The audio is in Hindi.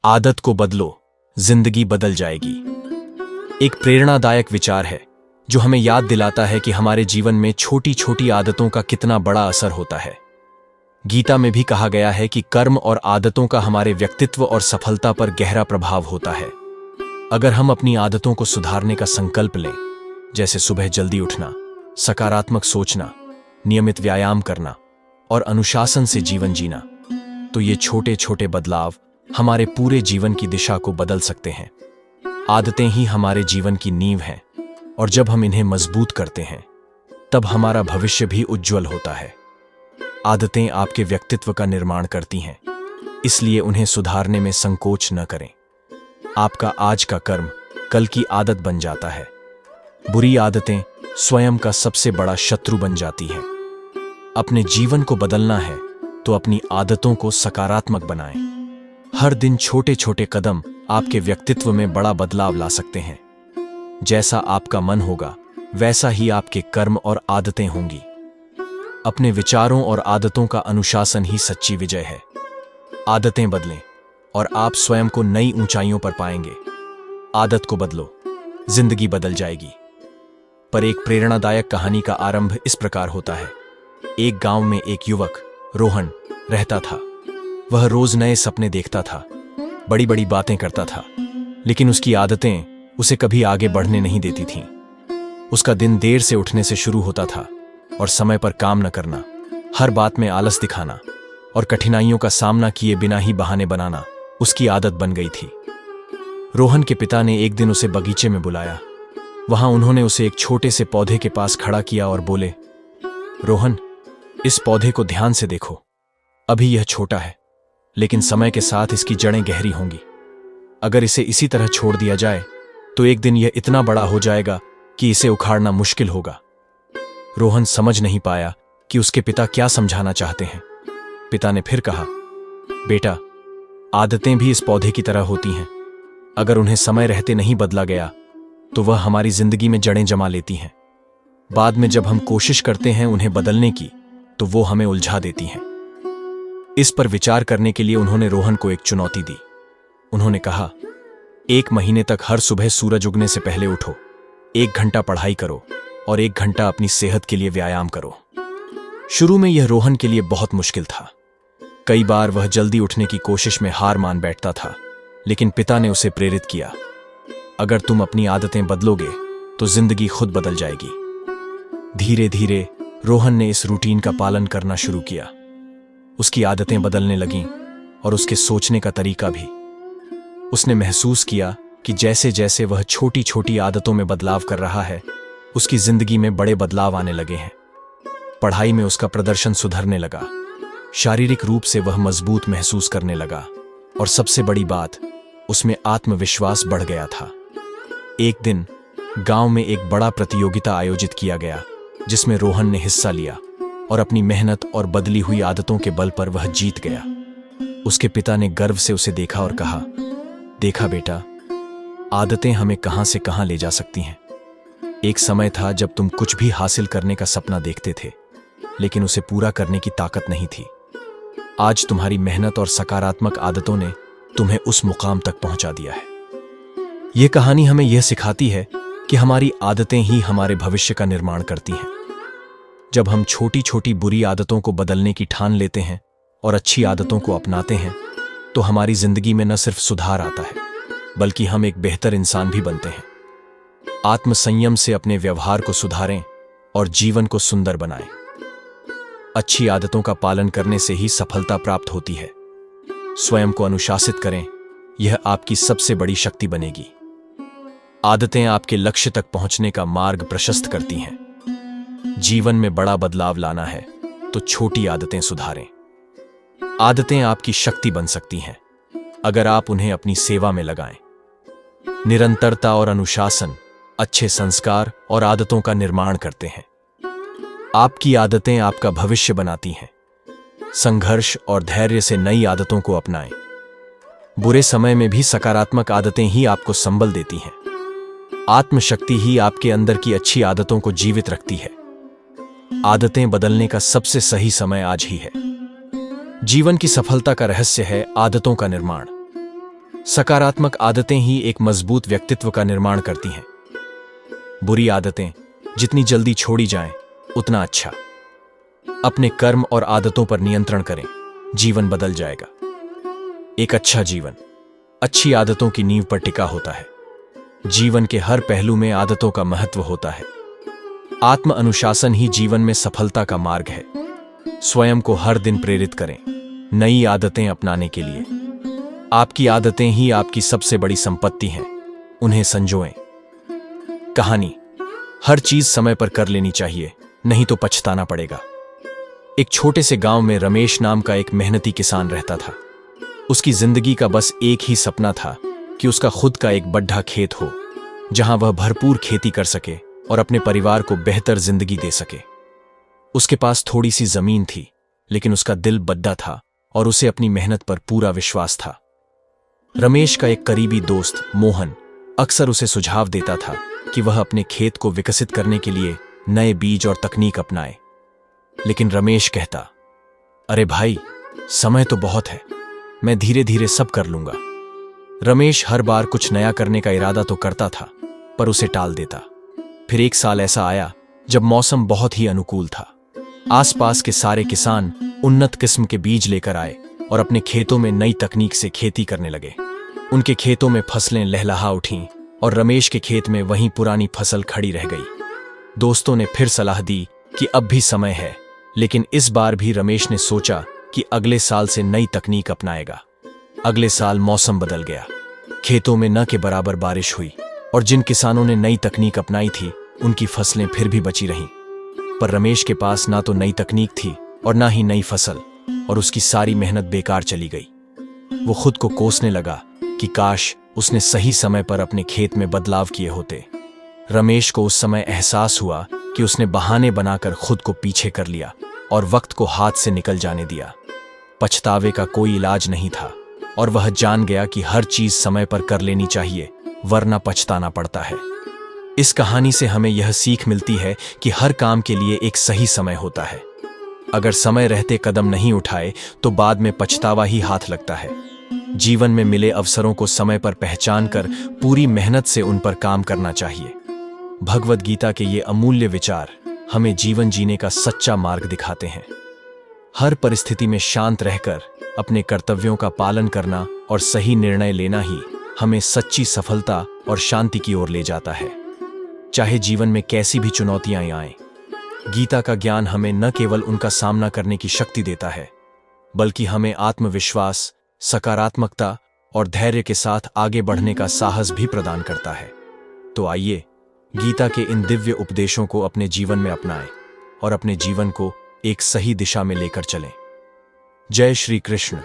आदत को बदलो, जिंदगी बदल जाएगी। एक प्रेरणादायक विचार है जो हमें याद दिलाता है कि हमारे जीवन में छोटी छोटी आदतों का कितना बड़ा असर होता है। गीता में भी कहा गया है कि कर्म और आदतों का हमारे व्यक्तित्व और सफलता पर गहरा प्रभाव होता है। अगर हम अपनी आदतों को सुधारने का संकल्प लें, जैसे सुबह जल्दी उठना, सकारात्मक सोचना, नियमित व्यायाम करना और अनुशासन से जीवन जीना, तो ये छोटे छोटे बदलाव हमारे पूरे जीवन की दिशा को बदल सकते हैं। आदतें ही हमारे जीवन की नींव हैं और जब हम इन्हें मजबूत करते हैं तब हमारा भविष्य भी उज्जवल होता है। आदतें आपके व्यक्तित्व का निर्माण करती हैं, इसलिए उन्हें सुधारने में संकोच न करें। आपका आज का कर्म कल की आदत बन जाता है। बुरी आदतें स्वयं का सबसे बड़ा शत्रु बन जाती हैं। अपने जीवन को बदलना है तो अपनी आदतों को सकारात्मक बनाएं। हर दिन छोटे छोटे कदम आपके व्यक्तित्व में बड़ा बदलाव ला सकते हैं। जैसा आपका मन होगा वैसा ही आपके कर्म और आदतें होंगी। अपने विचारों और आदतों का अनुशासन ही सच्ची विजय है। आदतें बदलें और आप स्वयं को नई ऊंचाइयों पर पाएंगे। आदत को बदलो, जिंदगी बदल जाएगी। पर एक प्रेरणादायक कहानी का आरंभ इस प्रकार होता है। एक गांव में एक युवक रोहन रहता था। वह रोज नए सपने देखता था, बड़ी बड़ी बातें करता था, लेकिन उसकी आदतें उसे कभी आगे बढ़ने नहीं देती थीं। उसका दिन देर से उठने से शुरू होता था और समय पर काम न करना, हर बात में आलस दिखाना और कठिनाइयों का सामना किए बिना ही बहाने बनाना उसकी आदत बन गई थी। रोहन के पिता ने एक दिन उसे बगीचे में बुलाया। वहां उन्होंने उसे एक छोटे से पौधे के पास खड़ा किया और बोले, रोहन, इस पौधे को ध्यान से देखो। अभी यह छोटा है, लेकिन समय के साथ इसकी जड़ें गहरी होंगी। अगर इसे इसी तरह छोड़ दिया जाए तो एक दिन यह इतना बड़ा हो जाएगा कि इसे उखाड़ना मुश्किल होगा। रोहन समझ नहीं पाया कि उसके पिता क्या समझाना चाहते हैं। पिता ने फिर कहा, बेटा, आदतें भी इस पौधे की तरह होती हैं। अगर उन्हें समय रहते नहीं बदला गया तो वह हमारी जिंदगी में जड़ें जमा लेती हैं। बाद में जब हम कोशिश करते हैं उन्हें बदलने की, तो वो हमें उलझा देती हैं। इस पर विचार करने के लिए उन्होंने रोहन को एक चुनौती दी। उन्होंने कहा, 1 महीने तक हर सुबह सूरज उगने से पहले उठो, 1 घंटा पढ़ाई करो और 1 घंटा अपनी सेहत के लिए व्यायाम करो। शुरू में यह रोहन के लिए बहुत मुश्किल था। कई बार वह जल्दी उठने की कोशिश में हार मान बैठता था, लेकिन पिता ने उसे प्रेरित किया, अगर तुम अपनी आदतें बदलोगे तो जिंदगी खुद बदल जाएगी। धीरे धीरे रोहन ने इस रूटीन का पालन करना शुरू किया। उसकी आदतें बदलने लगीं और उसके सोचने का तरीका भी। उसने महसूस किया कि जैसे जैसे वह छोटी छोटी आदतों में बदलाव कर रहा है, उसकी जिंदगी में बड़े बदलाव आने लगे हैं। पढ़ाई में उसका प्रदर्शन सुधरने लगा, शारीरिक रूप से वह मजबूत महसूस करने लगा और सबसे बड़ी बात, उसमें आत्मविश्वास बढ़ गया था। एक दिन गांव में एक बड़ा प्रतियोगिता आयोजित किया गया, जिसमें रोहन ने हिस्सा लिया और अपनी मेहनत और बदली हुई आदतों के बल पर वह जीत गया। उसके पिता ने गर्व से उसे देखा और कहा, देखा बेटा, आदतें हमें कहां से कहां ले जा सकती हैं। एक समय था जब तुम कुछ भी हासिल करने का सपना देखते थे, लेकिन उसे पूरा करने की ताकत नहीं थी। आज तुम्हारी मेहनत और सकारात्मक आदतों ने तुम्हें उस मुकाम तक पहुंचा दिया है। यह कहानी हमें यह सिखाती है कि हमारी आदतें ही हमारे भविष्य का निर्माण करती हैं। जब हम छोटी छोटी बुरी आदतों को बदलने की ठान लेते हैं और अच्छी आदतों को अपनाते हैं, तो हमारी जिंदगी में न सिर्फ सुधार आता है, बल्कि हम एक बेहतर इंसान भी बनते हैं। आत्मसंयम से अपने व्यवहार को सुधारें और जीवन को सुंदर बनाएं। अच्छी आदतों का पालन करने से ही सफलता प्राप्त होती है। स्वयं को अनुशासित करें, यह आपकी सबसे बड़ी शक्ति बनेगी। आदतें आपके लक्ष्य तक पहुंचने का मार्ग प्रशस्त करती हैं। जीवन में बड़ा बदलाव लाना है तो छोटी आदतें सुधारें। आदतें आपकी शक्ति बन सकती हैं अगर आप उन्हें अपनी सेवा में लगाएं। निरंतरता और अनुशासन अच्छे संस्कार और आदतों का निर्माण करते हैं। आपकी आदतें आपका भविष्य बनाती हैं। संघर्ष और धैर्य से नई आदतों को अपनाएं। बुरे समय में भी सकारात्मक आदतें ही आपको संबल देती हैं। आत्मशक्ति ही आपके अंदर की अच्छी आदतों को जीवित रखती है। आदतें बदलने का सबसे सही समय आज ही है। जीवन की सफलता का रहस्य है आदतों का निर्माण। सकारात्मक आदतें ही एक मजबूत व्यक्तित्व का निर्माण करती हैं। बुरी आदतें जितनी जल्दी छोड़ी जाएं, उतना अच्छा। अपने कर्म और आदतों पर नियंत्रण करें, जीवन बदल जाएगा। एक अच्छा जीवन अच्छी आदतों की नींव पर टिका होता है। जीवन के हर पहलू में आदतों का महत्व होता है। आत्म अनुशासन ही जीवन में सफलता का मार्ग है। स्वयं को हर दिन प्रेरित करें नई आदतें अपनाने के लिए। आपकी आदतें ही आपकी सबसे बड़ी संपत्ति हैं, उन्हें संजोएं। कहानी, हर चीज समय पर कर लेनी चाहिए, नहीं तो पछताना पड़ेगा। एक छोटे से गांव में रमेश नाम का एक मेहनती किसान रहता था। उसकी जिंदगी का बस एक ही सपना था कि उसका खुद का एक बड़ा खेत हो, जहां वह भरपूर खेती कर सके और अपने परिवार को बेहतर जिंदगी दे सके। उसके पास थोड़ी सी जमीन थी, लेकिन उसका दिल बड्डा था और उसे अपनी मेहनत पर पूरा विश्वास था। रमेश का एक करीबी दोस्त मोहन अक्सर उसे सुझाव देता था कि वह अपने खेत को विकसित करने के लिए नए बीज और तकनीक अपनाए। लेकिन रमेश कहता, अरे भाई, समय तो बहुत है, मैं धीरे धीरे सब कर लूंगा। रमेश हर बार कुछ नया करने का इरादा तो करता था, पर उसे टाल देता। फिर एक साल ऐसा आया जब मौसम बहुत ही अनुकूल था। आसपास के सारे किसान उन्नत किस्म के बीज लेकर आए और अपने खेतों में नई तकनीक से खेती करने लगे। उनके खेतों में फसलें लहलहा उठीं और रमेश के खेत में वहीं पुरानी फसल खड़ी रह गई। दोस्तों ने फिर सलाह दी कि अब भी समय है, लेकिन इस बार भी रमेश ने सोचा कि अगले साल से नई तकनीक अपनाएगा। अगले साल मौसम बदल गया। खेतों में न के बराबर बारिश हुई और जिन किसानों ने नई तकनीक अपनाई थी, उनकी फसलें फिर भी बची रहीं। पर रमेश के पास ना तो नई तकनीक थी और ना ही नई फसल, और उसकी सारी मेहनत बेकार चली गई। वो खुद को कोसने लगा कि काश उसने सही समय पर अपने खेत में बदलाव किए होते। रमेश को उस समय एहसास हुआ कि उसने बहाने बनाकर खुद को पीछे कर लिया और वक्त को हाथ से निकल जाने दिया। पछतावे का कोई इलाज नहीं था और वह जान गया कि हर चीज समय पर कर लेनी चाहिए, वरना पछताना पड़ता है। इस कहानी से हमें यह सीख मिलती है कि हर काम के लिए एक सही समय होता है। अगर समय रहते कदम नहीं उठाए तो बाद में पछतावा ही हाथ लगता है। जीवन में मिले अवसरों को समय पर पहचान कर पूरी मेहनत से उन पर काम करना चाहिए। भगवद गीता के ये अमूल्य विचार हमें जीवन जीने का सच्चा मार्ग दिखाते हैं। हर परिस्थिति में शांत रहकर अपने कर्तव्यों का पालन करना और सही निर्णय लेना ही हमें सच्ची सफलता और शांति की ओर ले जाता है। चाहे जीवन में कैसी भी चुनौतियां आएं, गीता का ज्ञान हमें न केवल उनका सामना करने की शक्ति देता है, बल्कि हमें आत्मविश्वास, सकारात्मकता और धैर्य के साथ आगे बढ़ने का साहस भी प्रदान करता है। तो आइए, गीता के इन दिव्य उपदेशों को अपने जीवन में अपनाएं और अपने जीवन को एक सही दिशा में लेकर चलें। जय श्री कृष्ण।